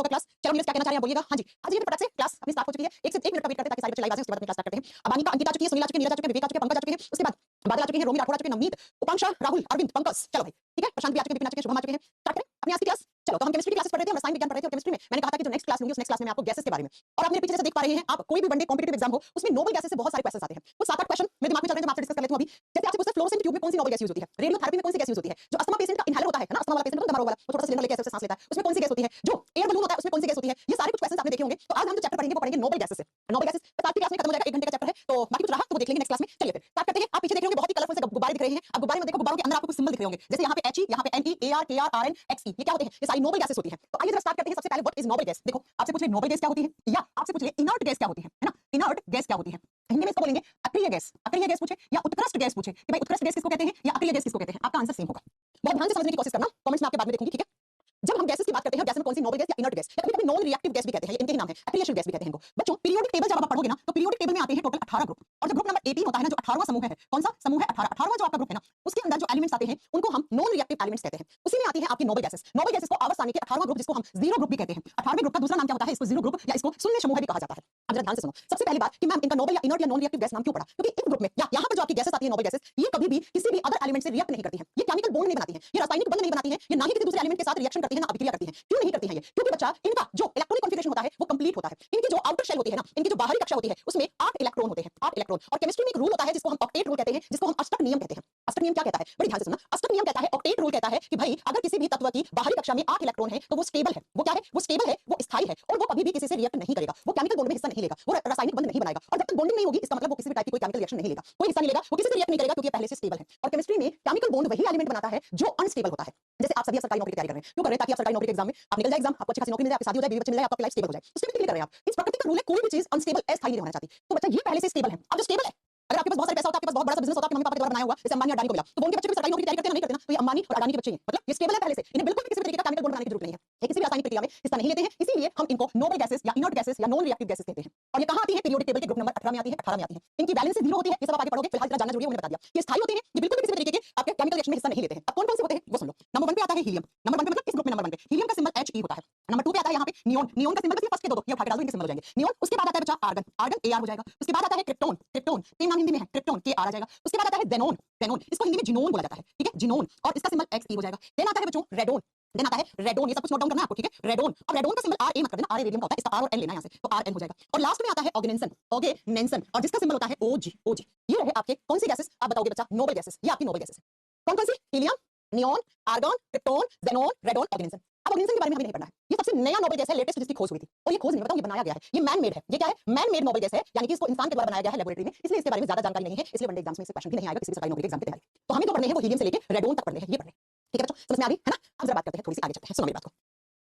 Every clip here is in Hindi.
होगा क्लास। चलो नीरज क्या कहना चाह रहे हैं बोलिएगा। हाँ जी आज ये फटाक से क्लास अपनी स्टार्ट हो चुकी है। एक से एक मिनट का वेट करते हैं ताकि सारे बच्चे लाइव आ जाएं, उसके बाद अपनी क्लास स्टार्ट करते हैं। अब अनिका अंकिता आ चुकी है, सुनील आ चुके हैं, नीरज आ चुके हैं, विवेक आ चुके हैं, पंकज आ चुके हैं, उसके बाद बादल आ चुके हैं, रोमी राठौड़ आ चुके हैं, नवनीत, उपांशा, राहुल, अरविंद, पंकज। चलो भाई ठीक है, प्रशांत भी आ चुके हैं, विपिन आ चुके हैं, शुभम आ चुके हैं। स्टार्ट करें अपनी आज की क्लास। चलो तो हम केमिस्ट्री की क्लासेस पढ़ रहे थे, हम रसायन विज्ञान पढ़ रहे थे और केमिस्ट्री में मैंने कहा था कि जो नेक्स्ट क्लास लूंगी उस नेक्स्ट क्लास में मैं आपको गैसेस के बारे में, और आप मेरे पीछे जैसे देख पा रहे हैं, आप कोई भी वनडे कॉम्पिटिटिव एग्जाम हो उसमें नोबल गैसेस से बहुत सारे क्वेश्चंस आते हैं। कुछ 7-8 क्वेश्चन मेरे दिमाग में चल रहे हैं, मैं आपसे डिस्कस कर लेता हूं अभी। जैसे आपसे पूछते हैं फ्लोरोसेंट ट्यूब में कौन सी नोबल गैस यूज होती है, रेडियोथेरेपी में कौन सी गैस यूज होती है, जो अस्थमा पेशेंट का इनहेलर होता है ना, अस्थमा वाला पेशेंट दमा रोग वाला, वो छोटा सा सिलेंडर लेके ऐसे सांस लेता है, उसमें कौन सी गैस होती है, जो एयर बलून होता है उसमें कौन सी गैस होती है, ये सारे कुछ क्वेश्चंस आपने देखे होंगे। तो आज हम जो चैप्टर पढ़ेंगे वो पढ़ेंगे नोबल गैसेस से। नोबल गैसेस आज की क्लास में खत्म हो जाएगा, 1 घंटे का चैप्टर है, तो बाकी कुछ रहा तो वो देख लेंगे नेक्स्ट क्लास में। चलिए फिर स्टार्ट करते हैं। आप पीछे देख रहे होंगे बहुत ही कलरफुल से गुब्बारे दिख रहे हैं। अब गुब्बारे में देखो, गुब्बारों के अंदर आपको कुछ सिंबल दिख रहे होंगे, जैसे यहाँ पे He, यहाँ पे Ne, Ar, Kr, Rn, Xe, ये क्या होते हैं, ये सारी नोबल गैसेस होती हैं। तो आइए जरा स्टार्ट करते हैं। सबसे पहले व्हाट इज नोबल गैस। देखो आपसे पूछ ले नोबल गैस क्या होती है, या आपसे पूछ ले इनर्ट गैस क्या होती है ना, इनर्ट गैस क्या होती है। हिंदी में इसको बोलेंगे अक्रिय गैस। अक्रिय गैस पूछे या उत्कृष्ट गैस पूछे कि भाई उत्कृष्ट गैस किसको कहते हैं या अक्रिय गैस किसको कहते हैं, आपका आंसर सेम होगा। बहुत ध्यान से समझने की कोशिश करना, कमेंट्स में आपके बाद में देखूंगी, ठीक है। जब हम गैसेस की बात करते हैं, गैस में कौन सी नोबल गैस या इनर्ट गैस या कभी-कभी नॉन रिएक्टिव गैस भी कहते हैं, ये इनके ही नाम है, अक्रियशील गैस भी कहते हैं इनको। बच्चों पीरियोडिक टेबल जब आप पढ़ोगे ना, तो पीरियोडिक टेबल में आते हैं टोटल 18 ग्रुप, और जो ग्रुप नंबर 18 होता है ना, जो 18वां समूह है, कौन सा समूह है 18, 18वां जो आपका ग्रुप है ना, उसके अंदर जो एलिमेंट्स आते हैं उनको हम नॉन रिएक्टिव एलिमेंट्स कहते हैं। उसी में आती है आपकी नोबल गैसेस। नोबल गैसेस को आवर्त सारणी के 18वां ग्रुप, जिसको हम जीरो ग्रुप भी कहते हैं, 18वें ग्रुप का दूसरा नाम क्या होता है, इसको जीरो ग्रुप या इसको शून्य समूह भी कहा जाता है। अब जरा ध्यान से सुनो। सबसे पहली बात कि मैम इनका नोबल या इनर्ट या नॉन रिएक्टिव गैस नाम क्यों पड़ा, क्योंकि इस ग्रुप में या यहाँ पर जो आपकी गैसेस आती है नोबल गैसेस, ये कभी भी किसी भी अदर एलिमेंट से रिएक्ट नहीं करती है, ये केमिकल बॉन्ड नहीं बनाती है, ये रासायनिक बंध नहीं बनाती है, ये ना ही किसी दूसरे एलिमेंट के साथ रिएक्शन करती है ना अभिक्रिया करती है। क्यों नहीं करती है ये, क्योंकि बच्चा इनका जो इलेक्ट्रॉनिक कॉन्फ़िगरेशन होता है वो कंप्लीट होता है। इनकी जो आउटर शेल होती है ना, इनकी जो बाहरी कक्षा होती है उसमें 8 इलेक्ट्रॉन होते हैं, 8 इलेक्ट्रॉन। और केमिस्ट्री में एक रूल होता है जिसको हम ऑक्टेट रूल कहते हैं, जिसको हम अष्टक नियम कहते हैं। अष्टक नियम क्या कहता है, बड़ी ध्यान से सुनना। अष्टक नियम कहता है, ऑक्टेट रूल कहता है कि भाई अगर किसी भी तत्व की बाहरी कक्षा में 8 इलेक्ट्रॉन है तो वो स्टेबल है। वो क्या है, वो स्टेबल है, वो स्थायी है, और वो कभी भी किसी से रिएक्ट नहीं करेगा, वो केमिकल बॉन्ड में हिस्सा नहीं लेगा, वो रासायनिक बंध नहीं बनाएगा। और जब तक बॉन्डिंग नहीं होगी इसका मतलब वो किसी भी टाइप की कोई केमिकल रिएक्शन नहीं लेगा, कोई हिस्सा नहीं लेगा, वो किसी से रिएक्ट नहीं करेगा क्योंकि पहले से स्टेबल है। और केमिस्ट्री में केमिकल बॉन्ड वही एलिमेंट बनाता है जो अनस्टेबल होता है। जैसे आप सभी सरकारी नौकरी की तैयारी कर रहे हैं, क्यों कर रहे हैं, ताकि आप सरकारी नौकरी के एग्जाम में आप निकल जाए, एग्जाम आपको अच्छी खासी नौकरी मिल जाए, आपकी शादी हो जाए, बीवी बच्चे मिल जाए, आपका लाइफ स्टेबल हो जाए, उसके लिए कर रहे हैं आप। इस प्रकृति का रूल है, कोई भी चीज अनस्टेबल अस्थायी नहीं होना चाहती। तो बच्चा ये पहले से स्टेबल है। अब जो स्टेबल है, अगर आपके पास बहुत सारे पैसा होता है, आपके पास बहुत बड़ा बिजनेस होता है, आपके मम्मी पापा के द्वारा बनाया हुआ, जैसे अंबानी अडानी को मिला, तो वो उनके बच्चे भी सरकारी नौकरी की तैयारी करते हैं ना, नहीं करते ना, तो ये अंबानी और अडानी के बच्चे हैं, मतलब ये स्टेबल है पहले से, इन्हें बिल्कुल भी किसी भी तरीके का केमिकल बॉन्ड बनाने की जरूरत नहीं है, ये किसी भी रासायनिक प्रक्रिया में हिस्सा नहीं लेते हैं, इसीलिए हम इनको नोबल गैसेस या इनर्ट गैसेस या नॉन रिएक्टिव गैसेस कहते हैं। और ये कहां आती है, पीरियोडिक टेबल के ग्रुप नंबर 18 में आती है, 18 में आती है। इनकी वैलेंसी 0 होती है, ये सब आप आगे पढ़ोगे, फिलहाल इतना जानना जरूरी है, मैंने बता दिया। ये स्थायी होते हैं, ये बिल्कुल भी किसी भी तरीके के आपके केमिकल रिएक्शन में हिस्सा नहीं लेते हैं। अब कौन-कौन से होते हैं वो सुन लो। नंबर 1 पे आता है हीलियम। नंबर 1 पे मतलब इस ग्रुप में नंबर 1 पे हीलियम का सिंबल He होता है। नंबर 2 पे आता है यहाँ पे नियोन। नियोन का सिंबल बस ये फर्स्ट के दो ये उठा के डाल दो, इनके सिंबल हो जाएंगे। नियोन। उसके बाद आता है बच्चा आर्गन। आर्गन Ar हो जाएगा। उसके बाद आता है क्रिप्टोन। क्रिप्टोन तीन नाम हिंदी में है, क्रिप्टोन Kr आ जाएगा। उसके बाद आता है जेनोन। जेनोन इसको हिंदी में जिनोन बोला जाता है, ठीक है, जिनोन, और इसका सिंबल Xe हो जाएगा। देन आता है बच्चों रेडोन। देन आता है रेडोन, ये सब कुछ नोट डाउन करना है आपको, ठीक है, रेडोन। और रेडोन का सिंबल Ra मत कर देना, Ra रेडियम का होता है, इसका R और N लेना है यहाँ से, तो Rn हो जाएगा। और लास्ट में आता है ऑर्गेनेसन। ऑर्गेनेसन, और जिसका सिंबल होता है Og। Og ये रहे आपके कौन सी गैसेस, आप बताओगे बच्चा, नोबल गैसेस, ये आपकी नोबल गैसेस है। कौन-कौन सी, helium, neon, argon, krypton, xenon, radon, oganesson. अब ऑर्गेनेसन के बारे में हमें नहीं पढ़ना है, ये सबसे नया नोबल गैस है, लेटेस्ट जिसकी खोज हुई थी। और ये खोज नहीं बताऊं, ये बनाया गया है, ये मैन मेड है। ये क्या है, मैन मेड नोबल गैस है, यानी कि इसको इंसान के द्वारा बनाया गया है लेबोरेटरी में, इसलिए इसके बारे में ज्यादा जानकारी नहीं है, इसलिए वनडे एग्जाम्स में इससे क्वेश्चन भी नहीं आएगा किसी भी सरकारी नौकरी के एग्जाम की तैयारी। तो हमें जो पढ़ने हैं वो हीलियम से लेके रेडोन तक पढ़ने हैं, ये पढ़ने, ठीक है बच्चों, समझ में आ गई है ना। अब जरा बात करते हैं, थोड़ी सी आगे चलते हैं, सुनो मेरी बात को।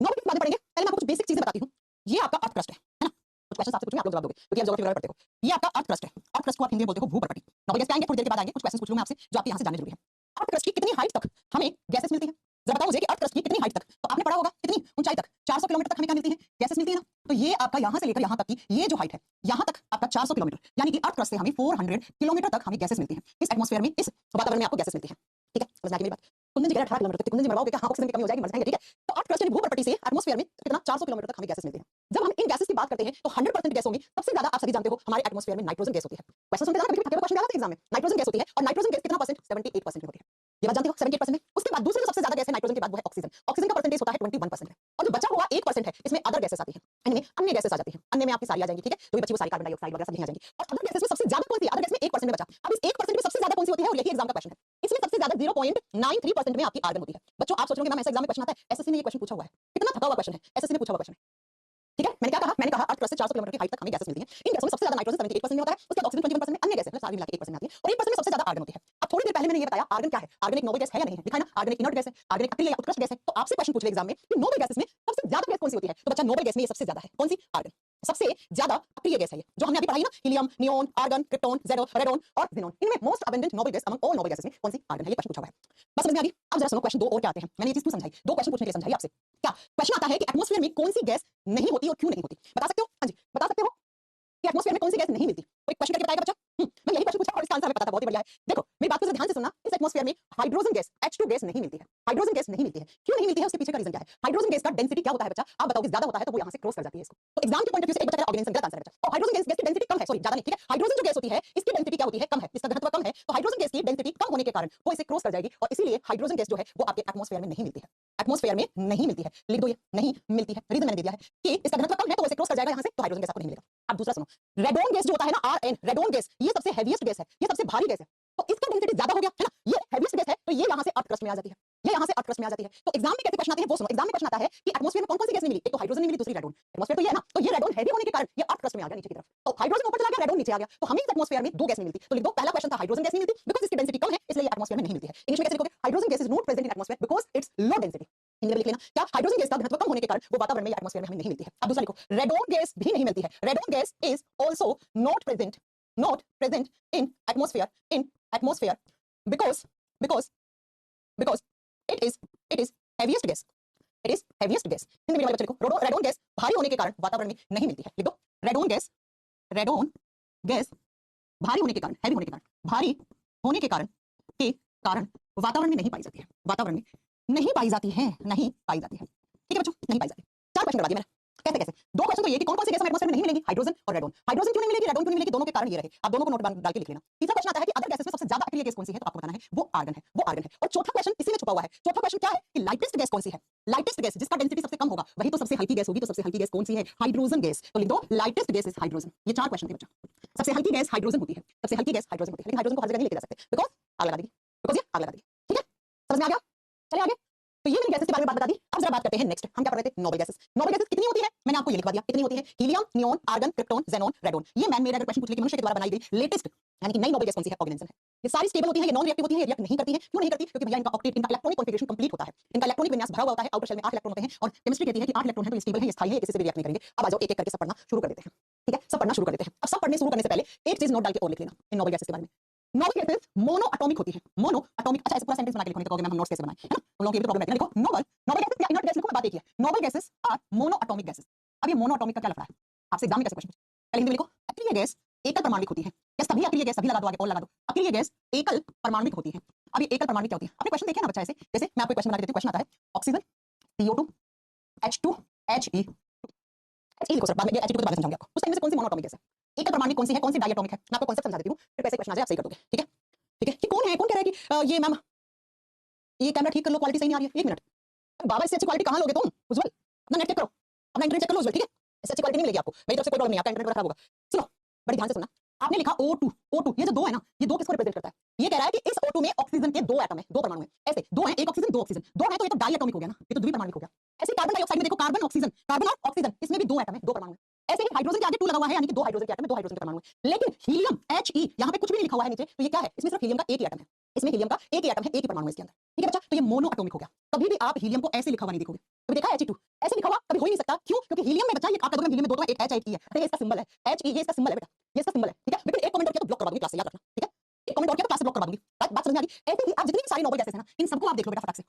नोबल की बातें पढ़ेंगे, पहले मैं आपको कुछ बेसिक चीजें बताती हूं। ये आपका अर्थ क्रस्ट है ना, कुछ क्वेश्चन आपसे पूछूंगा, आप लोग जवाब दोगे, क्योंकि आप ज्योग्राफी वगैरह पढ़ते हो। ये आपका अर्थ क्रस्ट है। अर्थ क्रस्ट को आप हिंदी में बोलते हो भूपर्कटी। नोबल गैस पे आएंगे, थोड़ी देर के बाद आएंगे, कुछ क्वेश्चन पूछ लूंगा आपसे जो आपके यहाँ से जानने जरूरी है। अर्थ क्रस्ट की कितनी हाइट तक हमें गैसेस मिलती है, जरा बताओ मुझे कि अर्थ क्रस्ट की कितनी हाइट तक, तो आपने पढ़ा होगा कितनी ऊंचाई तक, 400 किलोमीटर तक हमें क्या मिलती है, गैसेस मिलती है ना। तो ये आपका यहाँ से लेकर यहाँ तक की ये जो हाइट है, यहाँ तक आपका 400 किलोमीटर, यानी कि अर्थ क्रस्ट से हमें 400 किलोमीटर तक हमें गैसेस मिलती है। इस एटमॉस्फेयर में, इस वातावरण में आपको गैसेस मिलती है, ठीक है, समझ में आ गई मेरी बात। कुंदन जी कह रहे 18 किलोमीटर तक, कुंदन जी मरवाओगे क्या, हाँ ऑक्सीजन की कमी हो जाएगी, मर जाएंगे, ठीक है। तो अर्थ क्रस्ट यानी भूपर्कटी से एटमॉस्फेयर में कितना 400 किलोमीटर तक हमें गैसेस मिलती है। जब हम इन गैसेस की बात करते हैं तो 100% गैसों में सबसे ज्यादा, आप सभी जानते हो, हमारे एटमॉस्फेयर में नाइट्रोजन गैस होती है। क्वेश्चन सुनते जाना, कभी क्वेश्चन आया था एग्जाम में, नाइट्रोजन गैस होती है, और नाइट्रोजन गैस कितना परसेंट, 78% में होती है, ये बात जानते हो, 78% में। उसके बाद दूसरी जो सबसे ज्यादा गैस है नाइट्रोजन के बाद वो है ऑक्सीजन। ऑक्सीजन का परसेंटेज होता है 21% है, और जो बचा हुआ 1% है इसमें अदर गैसेस आती हैं, इनमें अन्य गैसेस आ जाती हैं, अन्य में आपकी सारी आ जाएंगी, ठीक है, जो भी बची वो सारी कार्बन डाइऑक्साइड वगैरह सब यहीं आ जाएंगी। और अदर गैसेस में सबसे ज्यादा कौन सी है, अदर गैस में 1% में बचा। अब इस 1% में सबसे ज्यादा कौन सी होती है, और यही एग्जाम का क्वेश्चन है, इसमें सबसे ज्यादा 0.93% में आपकी आर्गन होती है। बच्चों आप सोच रहे हो कि मैम ऐसा एग्जाम में क्वेश्चन आता है, एसएससी ने ये क्वेश्चन पूछा हुआ है, कितना थका हुआ क्वेश्चन है, एसएससी ने पूछा हुआ क्वेश्चन है, ठीक है। मैंने क्या कहा, मैंने कहा अर्थ क्रस्ट से 400 किलोमीटर की हाइट तक हमें गैसेस मिलती हैं। इन गैसों में सबसे ज्यादा नाइट्रोजन 78% में होता है, उसके बाद ऑक्सीजन 21% में, अन्य गैसेस सारी मिला के 1% में आती है, और 1% में सबसे ज्यादा आर्गन होती है। अब थोड़ी देर पहले मैंने ये बताया आर्गन क्या है, आर्गन एक नोबल गैस है या नहीं है, दिखाया ना, आर्गन एक इनर्ट गैस है, आर्गन एक अक्रिय या उत्कृष्ट गैस है। तो आपसे क्वेश्चन पूछ ले एग्जाम में कि नोबल गैसेस में सबसे ज्यादा गैस कौन सी होती है, तो बच्चा नोबल गैस में ये सबसे ज्यादा है, कौन सी, आर्गन सबसे ज्यादा अक्रिय गैस है, ये जो हमने अभी पढ़ाई ना, helium, neon, argon, krypton, radon और ज़ीनोन, इनमें most abundant noble gas among all noble gases में कौन सी, आर्गन है, ये क्वेश्चन पूछा हुआ है। बस समझ में आ गई। अब जरा सुनो क्वेश्चन 2 और क्या आते हैं, मैंने ये चीज क्यों समझाई, 2 क्वेश्चन पूछने के लिए समझाई आपसे। क्या क्वेश्चन आता है कि एटमॉस्फेयर में कौन सी गैस नहीं होती और क्यों नहीं होती, बता सकते हो, हाँ जी बता सकते हो कि एटमॉस्फेयर में कौन सी गैस नहीं मिलती, कोई क्वेश्चन करके बताएगा बच्चा। मैं यही क्वेश्चन पूछा और इसका आंसर हमें पता था, बहुत ही बढ़िया है। देखो मेरी बात को ध्यान से सुनना, इस एटमॉस्फेयर में हाइड्रोजन गैस H2 गैस नहीं मिलती है, हाइड्रोजन गैस नहीं मिलती है। क्यों नहीं मिलती है, उसके पीछे का रीजन क्या है। हाइड्रोजन गैस का डेंसिटी क्या होता है बच्चा, आप बताओगे ज्यादा होता है तो वो यहाँ से क्रॉस कर जाती है इसको। तो एग्जाम के पॉइंट ऑफ व्यू से एक बच्चा ऑर्गेनाइजेशन गलत आंसर है बच्चा। तो हाइड्रोजन गैस की डेंसिटी कम है, सॉरी ज्यादा नहीं, ठीक है, हाइड्रोजन जो गैस होती है इसकी डेंसिटी क्या होती है, कम है, इसका घनत्व कम है, तो हाइड्रोजन गैस की डेंसिटी कम होने के कारण वो इसे क्रॉस कर जाएगी और इसीलिए हाइड्रोजन गैस जो है वो आपके एटमॉस्फेयर में नहीं मिलती है, एटमॉस्फेयर में नहीं मिलती है। लिख दो, ये नहीं मिलती है, रीजन मैंने दे दिया है कि इसका घनत्व कम है तो वो इसे क्रॉस कर जाएगा यहाँ से, तो हाइड्रोजन गैस आपको नहीं मिलेगा। अब दूसरा सुनो, रेडोन गैस जो होता है ना, आरएन, रेडोन गैस, ये सबसे हेवीएस्ट गैस है, ये सबसे भारी गैस है, तो इसका डेंसिटी ज्यादा हो गया है ना, ये हेवीएस्ट गैस है, तो ये यहाँ से अर्थ क्रस्ट में आ जाती है, ये यहाँ से अर्थ क्रस्ट में आ जाती है। तो एग्जाम में कैसे क्वेश्चन आते हैं वो सुनो, एग्जाम में क्वेश्चन आता है कि एटमॉस्फेयर में कौन-कौन सी गैस नहीं मिली, एक तो हाइड्रोजन नहीं मिली, दूसरी रेडोन, एटमॉस्फेयर तो ये है ना, तो ये रेडोन हैवी होने के कारण ये अर्थ क्रस्ट में आ गया नीचे की तरफ, तो हाइड्रोजन ऊपर चला गया, रेडोन नीचे आ गया, तो हमें इस एटमॉस्फेयर में दो गैस नहीं मिलती, तो लिख दो, पहला क्वेश्चन था हाइड्रोजन गैस नहीं मिलती बिकॉज़ इसकी डेंसिटी कम है इसलिए ये एटमॉस्फेयर में नहीं मिलती है। इंग्लिश में कैसे लिखोगे, hydrogen gas is not present in atmosphere because it's low density, Hindi में लिख लेना, क्या हाइड्रोजन गैस का घनत्व कम होने के कारण वो वातावरण में या एटमॉस्फेयर में हमें नहीं मिलती है। अब दूसरा लिखो, रेडोन गैस भी नहीं मिलती है, radon gas is also not present in atmosphere because because it is heaviest gas, it is heaviest gas। Hindi में वाले बच्चे लिखो, रेडोन गैस भारी होने के कारण वातावरण में नहीं मिलती है, लिख दो, रेडोन गैस भारी होने के कारण, हैवी होने के कारण, भारी होने के कारण वातावरण में नहीं पाई जाती है, वातावरण में नहीं पाई जाती है, नहीं पाई जाती है, ठीक है बच्चों, नहीं पाई जाती। चार क्वेश्चन करवा दिए मैंने, कैसे कैसे, दो क्वेश्चन तो ये कि कौन कौन सी गैस एटमॉस्फेयर में नहीं मिलेंगी, हाइड्रोजन और रेडोन, हाइड्रोजन क्यों नहीं मिलेगी, रेडोन क्यों नहीं मिलेगी, दोनों के कारण ये रहे, आप दोनों को नोट डाल के लिख लेना। तीसरा क्वेश्चन आता है कि अदर गैसेस में सबसे ज्यादा अक्रिय गैस कौन सी है, तो आपको बताना है वो आर्गन है, वो आर्गन है। और चौथा क्वेश्चन इसी में छुपा हुआ है, चौथा क्वेश्चन क्या है कि लाइटेस्ट गैस कौन सी है, लाइटेस्ट गैस जिसका डेंसिटी सबसे कम होगा वही तो सबसे हल्की गैस होगी, तो सबसे हल्की गैस कौन सी है, हाइड्रोजन गैस, तो लिख दो लाइटेस्ट गैस इज हाइड्रोजन। ये चार क्वेश्चन थे बच्चा, सबसे हल्की गैस हाइड्रोजन होती है, सबसे हल्की गैस हाइड्रोजन होती है, लेकिन हाइड्रोजन को हर जगह नहीं लेके जा सकते बिकॉज़ आग लगा देगी, बिकॉज़ ये आग लगा देगी, ठीक है, समझ में आ गया, चलिए आगे। तो ये मैंने गैसेस के बारे में बात बता दी। अब जरा बात करते हैं नेक्स्ट, हम क्या पढ़ रहे थे, नोबल गैसेस। नोबल गैसेस कितनी होती है, मैंने आपको ये लिखवा दिया, कितनी होती है, helium, neon, argon, krypton, xenon, radon. ये मैन मेड अगर क्वेश्चन पूछ ले कि मनुष्य के द्वारा बनाई गई लेटेस्ट यानी कि नई नोबल गैस कौन सी है, ऑर्गेनिज्म है। ये सारी स्टेबल होती है, ये नॉन रिएक्टिव होती है, रिएक्ट नहीं करती है, क्यों नहीं करती, क्योंकि भैया इनका ऑक्टेट, इनका इलेक्ट्रॉनिक कॉन्फ़िगरेशन कंप्लीट होता है, इनका इलेक्ट्रॉनिक विन्यास भरा हुआ होता है, आउटर शेल में 8 इलेक्ट्रॉन होते हैं और केमिस्ट्री कहती है कि 8 इलेक्ट्रॉन है तो ये स्टेबल है, ये स्थायी है, किसी से भी रिएक्ट नहीं करेंगे। अब आ जाओ एक एक करके सब पढ़ना शुरू कर देते हैं, ठीक है, सब पढ़ना शुरू कर देते हैं। अब सब पढ़ने शुरू करने से पहले एक चीज नोट डाल के और लिख लेना इन नोबल गैसेस के बारे में। नोबल गैसेस मोनो एटॉमिक होती है, मोनो एटॉमिक, अच्छा ऐसे पूरा सेंटेंस बना के लिखोगे तो कहोगे मैम हम नोट्स कैसे बनाएं, है ना, उन लोगों की भी प्रॉब्लम है। लिखो नोबल गैसेस या इनर्ट गैस लिखो, मैं बात एक ही है, noble gases are mono atomic gases. अब ये मोनो एटॉमिक का क्या लफड़ा है, आपसे एग्जाम में कैसे क्वेश्चन पूछे, पहले हिंदी में लिखो, अक्रिय गैस एकल परमाणुक होती है, या सभी अक्रिय गैस, सभी लगा दो आगे और लगा दो, अक्रिय गैस एकल परमाणुक होती है। अब ये एकल परमाणुक क्या होती है, आपने क्वेश्चन देखे ना बच्चा, ऐसे जैसे मैं आपको क्वेश्चन बना के देती हूं, क्वेश्चन आता है oxygen, CO2, H2, HE, HE लिखो सर, बाद में ये H2 के बाद में समझाऊंगा आपको, उस टाइम में से कौन सी मोनो एटॉमिक गैस है, एकल परमाणुक कौन सी है, कौन सी डायएटॉमिक है, मैं आपको कॉन्सेप्ट समझा देती हूं, फिर कैसे क्वेश्चन आ जाए आप सही कर दोगे, ठीक है, ठीक है। कि कौन है, कौन कह रहा है कि ये मैम ये कैमरा ठीक कर लो, क्वालिटी सही नहीं आ रही है, 1 मिनट बाबा, इससे अच्छी क्वालिटी कहां लोगे तुम, उज्जवल अपना नेट चेक करो, अपना इंटरनेट चेक कर लो उज्जवल, ठीक है, इससे अच्छी क्वालिटी नहीं मिलेगी आपको, मेरी तरफ से कोई प्रॉब्लम नहीं, आपका इंटरनेट खराब होगा। सुनो बड़ी ध्यान से सुनना, आपने लिखा O2, ये जो दो है ना, ये दो किसको रिप्रेजेंट करता है, ये कह रहा है कि इस O2 में ऑक्सीजन के दो एटम है, दो परमाणु है, ऐसे दो है, एक ऑक्सीजन दो ऑक्सीजन, दो है तो ये तो डायएटॉमिक हो गया ना, ये तो द्विपरमाणुक हो गया। ऐसे कार्बन डाइऑक्साइड में देखो, कार्बन ऑक्सीजन, कार्बन और ऑक्सीजन, इसमें भी दो एटम है, दो परमाणु है। ऐसे ही हाइड्रोजन के आगे 2 लगा हुआ है, यानी कि दो हाइड्रोजन के एटम है, दो हाइड्रोजन के परमाणु है। लेकिन हीलियम He यहाँ पे कुछ भी नहीं लिखा हुआ है नीचे, तो ये क्या है, इसमें सिर्फ हीलियम का एक ही एटम है, इसमें हीलियम का एक ही एटम है, एक ही परमाणु है इसके अंदर, ठीक है बच्चा, तो ये मोनो एटॉमिक हो गया। कभी भी आप हीलियम को ऐसे लिखा हुआ नहीं देखोगे, कभी देखा है He2 ऐसे लिखा हुआ कभी हो ही नहीं सकता, क्यों, क्योंकि हीलियम में बच्चा ये आप कहोगे हीलियम में दो तो एक H है, अरे ये इसका सिंबल है He, ये इसका सिंबल है बेटा, ये इसका सिंबल है, ठीक है। लेकिन एक कमेंट और किया तो ब्लॉक करवा दूंगी क्लास से, याद रखना, ठीक है, एक कमेंट और किया तो क्लास से ब्लॉक करवा दूंगी, बात समझ में आ गई। ऐसे ही आप जितनी भी सारी नोबल गैसेस है ना, इन सबको आप देख लो बेटा फटाक से,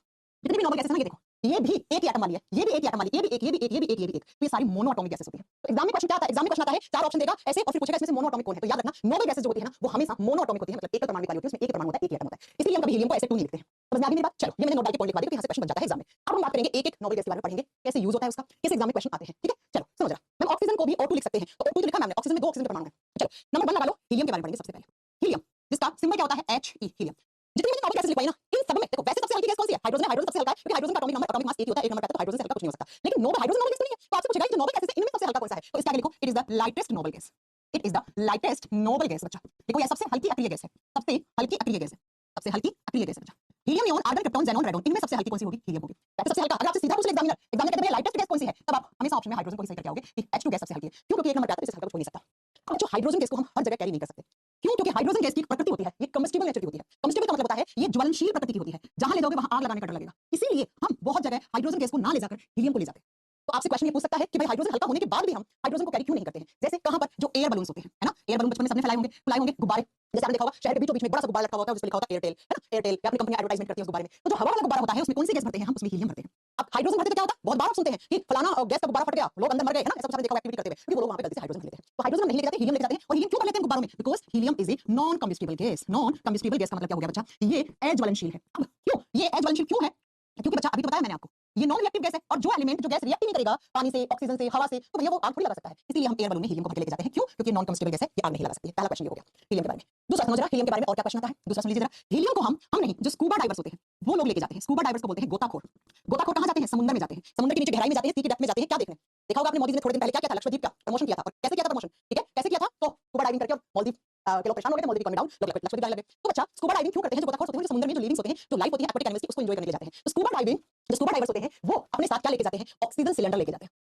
जितनी भी नोबल गैसेस है ना, ये देखो, ये भी एक ही एटम वाली है, ये भी एक ही एटम वाली, ये भी एक, ये भी एक, ये भी एक, ये भी एक, तो ये सारी मोनो एटॉमिक गैसेस होती है। तो एग्जाम में क्वेश्चन क्या आता है, एग्जाम में क्वेश्चन आता है, चार ऑप्शन देगा ऐसे और फिर पूछेगा इसमें से मोनो एटॉमिक कौन है, तो याद रखना नोबल गैसेस जो होती है ना वो हमेशा मोनो एटॉमिक होती है, मतलब एकल परमाणु वाली होती है, उसमें एक परमाणु होता है, एक ही एटम होता है, इसलिए हम कभी हीलियम को ऐसे 2 नहीं लिखते हैं। समझ में आ गई मेरी बात, चलो ये मैंने नोट डाल के पॉइंट लिखवा दी, तो यहाँ से क्वेश्चन बन जाता है एग्जाम में। अब हम बात करेंगे एक एक नोबल गैस के बारे में, पढ़ेंगे कैसे यूज होता है उसका, किस एग्जाम में क्वेश्चन आते हैं, ठीक है। चलो सुनो जरा, मैम ऑक्सीजन को भी O2 लिख सकते हैं, तो O2 जो लिखा है मैंने, ऑक्सीजन में दो ऑक्सीजन के परमाणु हैं। चलो नंबर 1 लगा लो, हीलियम के बारे में पढ़ेंगे सबसे पहले। हीलियम जिसका सिंबल क्या होता है, He, हीलियम। जितनी मैंने नोबल गैसेस लिखवाई ना, इन सब में देखो वैसे सबसे हल्की गैस कौन सी है, हाइड्रोजन है, हाइड्रोजन सबसे हल्का है, क्योंकि हाइड्रोजन का एटॉमिक नंबर, एटॉमिक मास 1 ही होता है, 1 नंबर कहता है, तो हाइड्रोजन से हल्का कुछ नहीं हो सकता। लेकिन नोबल हाइड्रोजन नोबल गैस नहीं है, तो आपसे पूछेगा कि जो नोबल गैसेस है इनमें सबसे हल्का कौन सा है, तो इसका लिखो it is the lightest noble gas, it is the lightest noble gas बच्चा। देखो ये सबसे हल्की अक्रिय गैस है, सबसे हल्की अक्रिय गैस है, सबसे हल्की अक्रिय गैस है बच्चा। Helium, neon, argon, krypton, xenon, radon, इनमें सबसे हल्की कौन सी होगी, हीलियम होगी। वैसे सबसे हल्का, अगर आपसे सीधा पूछ ले एग्जामिनर कहते हैं लाइटेस्ट गैस कौन सी है, तब आप हमेशा ऑप्शन में हाइड्रोजन को ही सही करके आओगे कि H2 गैस सबसे हल्की है, क्यों, क्योंकि एक नंबर पे आता है, इससे हल्का कुछ हो नहीं सकता। अब जो हाइड्रोजन गैस को हम हर जगह कैरी नहीं कर सकते, क्यों, क्योंकि हाइड्रोजन गैस की प्रकृति होती है, ये कम्बस्टिबल नेचर की होती है। कम्बस्टिबल का मतलब होता है ये ज्वलनशील प्रकृति की होती है, जहां ले जाओगे वहां आग लगाने का डर लगेगा, इसीलिए हम बहुत जगह हाइड्रोजन गैस को ना ले जाकर हीलियम को ले जाते हैं। तो आपसे क्वेश्चन ये पूछ सकता है कि भाई हाइड्रोजन हल्का होने के बाद भी हम हाइड्रोजन को कैरी क्यों नहीं करते हैं, जैसे कहां पर जो एयर बलून्स होते हैं, है ना, एयर बलून बचपन में सबने फैलाए होंगे गुब्बारे, जैसे आपने देखा होगा शहर के बीचों बीच में बड़ा सा गुब्बारा लटका होता है, उस पे लिखा होता है एयरटेल, है ना, एयरटेल या अपनी कंपनी एडवर्टाइजमेंट करती है उस गुब्बारे में। तो जो हवा वाला गुब्बारा होता है उसमें कौन सी गैस भरते हैं हम, उसमें हीलियम भरते हैं। अब हाइड्रोजन भरते तो क्या होता है, बहुत बार आप सुनते हैं कि फलाना गैस का गुब्बारा फट गया, लोग अंदर मर गए, है ना, ऐसा कुछ आपने देखा एक्टिविटी करते हुए, क्योंकि वो लोग वहां पे गलती से हाइड्रोजन भर लेते हैं। तो हाइड्रोजन नहीं लेके जाते, हीलियम लेके जाते हैं। और हीलियम क्यों भर लेते हैं गुब्बारों में, because helium is a non combustible gas. Non combustible gas का मतलब क्या हो गया बच्चा, ये अज्वलनशील है। अब क्यों ये अज्वलनशील क्यों है, क्योंकि बच्चा अभी तो बताया मैंने आपको ये नॉन रिएक्टिव गैस है और जो एलिमेंट जो गैस रिएक्ट ही नहीं करेगा पानी से, ऑक्सीजन से, हवा से, तो भैया वो आग थोड़ी लगा सकता है। इसीलिए हम एयर बलून में हीलियम को भर के लेके जाते हैं। क्यों? क्योंकि नॉन कंबस्टिबल गैस है, ये आग नहीं लगा सकती है। पहला क्वेश्चन ये हो गया हीलियम के बारे में। दूसरा समझ रहा हीलियम के बारे में और क्या क्वेश्चन आता है? दूसरा सुन लीजिए जरा। हीलियम को हम नहीं, जो स्कूबा डाइवर्स होते हैं वो लोग लेके जाते हैं। स्कूबा डाइवर्स को बोलते हैं गोताखोर। गोताखोर कहां जाते हैं? समुद्र में जाते हैं। समुद्र के नीचे गहराई में जाते हैं, सी की डेप्थ में जाते हैं। क्या देखने? देखा होगा आपने मोदी ने थोड़े दिन पहले क्या किया था? लक्षद्वीप का प्रमोशन किया था। और कैसे किया था प्रमोशन? ठीक है, कैसे किया था? तो स्कूबा डाइविंग करके और मालदीव के लोग परेशान हो गए थे, मालदीव इकोनॉमी डाउन, लोग लक्षद्वीप जाने लगे। तो बच्चा स्कूबा डाइविंग क्यों करते हैं? जो गोताखोर होते हैं, जो समुद्र में जो लिविंग्स होते हैं, जो लाइफ होती है एक्वाटिक एनिमल्स की, उसको एंजॉय करने के लिए जाते हैं। तो स्कूबा डाइविंग, जो स्कूबा डाइवर्स होते हैं वो अपने साथ क्या लेके जाते हैं? ऑक्सीजन सिलेंडर लेके जाते हैं।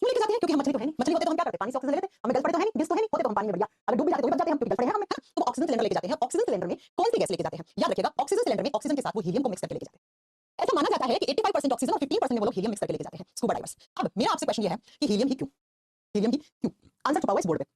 क्यों लेके जाते हैं? क्योंकि हम मछली तो है नहीं, मछली होते तो हम क्या करते? पानी से ऑक्सीजन ले लेते। हमें गल पड़े तो है नहीं, गैस तो है नहीं, होते तो हम पानी में बढ़िया, अगर डूब भी जाते तो भी बच जाते हैं हम, क्योंकि गल पड़े हैं हमें, है ना? तो वो ऑक्सीजन सिलेंडर लेके जाते हैं। ऑक्सीजन सिलेंडर में कौन सी गैस लेके जाते हैं? याद रखिएगा, ऑक्सीजन सिलेंडर में ऑक्सीजन के साथ वो हीलियम को मिक्स करके लेके जाते हैं। ऐसा माना जाता है कि 85% ऑक्सीजन और 15% में वो लोग हीलियम मिक्स करके लेके जाते हैं स्कूबा डाइवर्स। अब मेरा आपसे क्वेश्चन ये है कि हीलियम ही क्यों? हीलियम ही क्यों? आंसर छुपा हुआ है इस बोर्ड पे।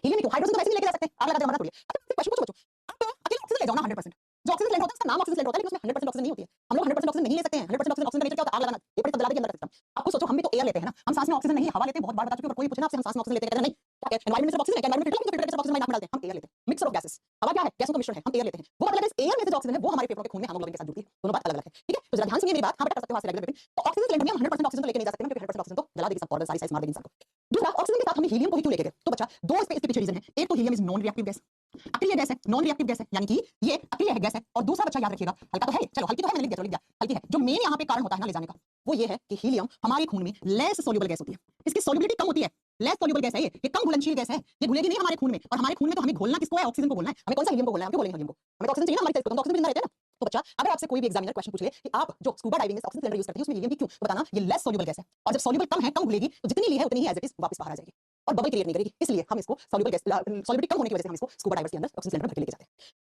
हीलियम ही क्यों? हाइड्रोजन तो वैसे ही लेके जा सकते हैं, आग लगा के जमाना थोड़ी है। अच्छा क्वेश्चन पूछो बच्चों, आप अकेले ऑक्सीजन ले जाओ ना 100%। जो ऑक्सीजन सिलेंडर होता है उसका नाम ऑक्सीजन सिलेंडर होता है, लेकिन उसमें 100% ऑक्सीजन नहीं होती है। हम लोग 100% ऑक्सीजन नहीं ले सकते हैं। 100% ऑक्सीजन, ऑक्सीजन का नेचर क्या होता है? आग लगाना, ये बड़ी तबदीली के अंदर का सिस्टम। आपको सोचो, हम भी तो एयर लेते हैं ना, हम सांस में ऑक्सीजन नहीं हवा लेते हैं। बहुत बार बता चुकी हूं, पर कोई पूछे ना आपसे हम सांस में ऑक्सीजन लेते हैं, कहते हैं नहीं, क्या है एनवायरनमेंट से ऑक्सीजन है, एनवायरनमेंट फिल्टर फिल्टर कैसे ऑक्सीजन नाक में डालते हैं, हम एयर लेते हैं। मिक्सर ऑफ गैसेस, हवा क्या है? गैसों का मिश्रण है, हम एयर लेते हैं। वो मतलब इस एयर में से जो ऑक्सीजन है वो हमारे फेफड़ों के खून में हेमोग्लोबिन के साथ जुड़ती है। दोनों बात अलग-अलग है, ठीक है? तो जरा ध्यान सुनिए मेरी बात, हां बेटा कर सकते हो हां से रेगुलर ब्रीथिंग। तो ऑक्सीजन सिलेंडर में हम 100% ऑक्सीजन तो लेके नहीं जा सकते ना, क्योंकि 100% ऑक्सीजन तो जला देगी, सब पाउडर सारी साइज मार देगी इंसान को। दूसरा, ऑक्सीजन के साथ हमने हीलियम को ही क्यों लेके गए? तो बच्चा दो इसके पीछे रीजन है। एक तो helium is non reactive gas, अकेली गैस है, नॉन रिएक्टिव गैस है, यानी कि ये अकेली है गैस है। और दूसरा बच्चा याद रखिएगा, हल्का तो है, चलो हल्की तो है, मैंने लिख दिया, चलो लिख दिया, हल्की है। जो मेन यहाँ पे कारण होता है ना ले जाने का, वो ये है कि हीलियम हमारे खून में लेस सोल्यूबल गैस होती है। इसकी सोल्युबिलिटी कम होती है, लेस सोल्यूबल गैस है ये कम घुलनशील गैस है। ये घुलेगी नहीं हमारे खून में, और हमारे खून में तो हमें घोलना किसको है? ऑक्सीजन को घोलना है। हमें कौन सा हीलियम को घोलना है? क्यों बोलेंगे हीलियम को? हमें तो ऑक्सीजन चाहिए ना हमारे सेल्स को, तो ऑक्सीजन जिंदा रहते हैं ना। तो बच्चा अगर आपसे कोई भी एग्जामिनर क्वेश्चन पूछ ले कि आप जो स्कूबा डाइविंग में ऑक्सीजन सिलेंडर यूज करते हैं उसमें हीलियम की क्यों, तो बताना ये लेस सोल्यूबल गैस है। और जब सोल्यूबल कम है, कम घुलेगी, तो जितनी ली है उतनी ही एज इट इज वापस बाहर आ जाएगी और बबल क्रिएट नहीं करेगी। इसलिए हम इसको सोल्यूबल गैस, सोल्यूबिलिटी कम होने की वजह से हम इसको स्कूबा डाइवर्स के अंदर ऑक्सीजन सिलेंडर भर के लेके जाते हैं।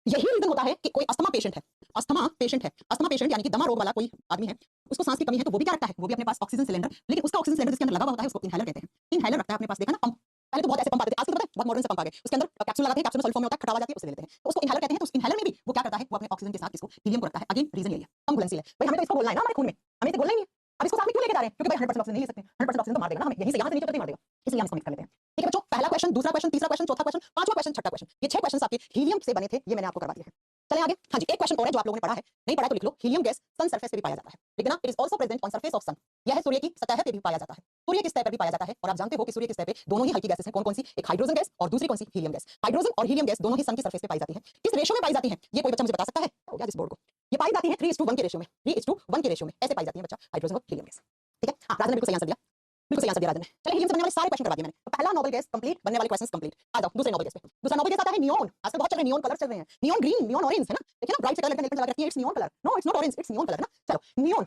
यही रीजन होता है कि कोई अस्थमा पेशेंट है, अस्थमा पेशेंट है, अस्थमा पेशेंट यानी कि दमा रोग वाला कोई आदमी है, उसको सांस की कमी है, तो वो भी क्या रखता है? वो भी अपने पास ऑक्सीजन सिलेंडर, लेकिन उसका ऑक्सीजन सिलेंडर जिसके अंदर लगा हुआ होता है उसको इनहेलर कहते हैं। इनहेलर रखता है अपने पास, देखा ना पंप। पहले तो बहुत ऐसे पंप आते थे, आजकल पता है बहुत मॉडर्न से पंप आ गए, उसके अंदर कैप्सूल लगाते हैं, कैप्सूल में सॉल्यूट फॉर्म में होता है, खटावा जाती है, उसे ले लेते हैं, तो उसको इनहेलर कहते हैं। तो उस इनहेलर में भी वो क्या करता है? वो अपने ऑक्सीजन के साथ इसको हीलियम को रखता है। अगेन रीजन यही है, कम घुलनशील है। भाई हमें तो इसको बोलना है ना हमारे खून में, हमें तो बोलना ही नहीं है। अब इसको साथ में क्यों लेके जा रहे हैं? क्योंकि भाई 100% ऑक्सीजन नहीं ले सकते, 100% ऑक्सीजन तो मार देगा ना हमें, यहीं से यहाँ से नीचे तक ही मार देगा, इसलिए हम इसको मिक्स कर लेते हैं। ठीक है बच्चों, पहला क्वेश्चन, दूसरा क्वेश्चन, तीसरा क्वेश्चन, चौथा क्वेश्चन, पांचवा क्वेश्चन, छठा क्वेश्चन, ये 6 क्वेश्चंस आपके हीलियम से बने थे, ये मैंने आपको करवा दिए हैं। चलें आगे। हाँ जी, एक क्वेश्चन और है जो आप लोगों ने पढ़ा है, नहीं पढ़ा तो लिख लो। हीलियम गैस सन सरफेस पे भी पाया जाता है, लिख देना, it is also present on surface of sun. यह सूर्य की सतह पे भी पाया जाता है, सूर्य की सतह पर भी पाया जाता है। और आप जानते हो कि सूर्य की सतह पे दोनों ही हल्की गैसेस हैं, कौन-कौन सी? एक हाइड्रोजन गैस और दूसरी कौन सी? Helium gas. हाइड्रोजन और हीलियम गैस दोनों ही सन की सरफेस पे पाई जाती है। किस रेशियो में पाई जाती है? ये कोई बच्चा मुझे बता सकता है? हो गया जिस बोर्ड को। ये पाई जाती है 3:1 के रेशियो में, 3:1 के रेशियो में ऐसे पाई जाती है बच्चा, हाइड्रोजन और हीलियम गैस। ठीक है? हां, राजन ने बिल्कुल सही आंसर दिया, बिल्कुल सही आंसर दिया राजन ने। चलिए हीलियम से बनने वाले सारे क्वेश्चन करवा दिए मैंने। तो पहला नोबल गैस कंप्लीट, बनने वाले क्वेश्चंस कंप्लीट। आ जाओ दूसरे नोबल गैस पे। दूसरा नोबल गैस आता है नियोन। आजकल बहुत चल रहे हैं नियोन कलर चल रहे हैं, नियोन ग्रीन, नियोन ऑरेंज, है ना? देखिए ना ब्राइट से कलर लगता है, नेल पे लगा रखी है, it's neon colour. No it's not orange, it's neon colour, है ना? चलो neon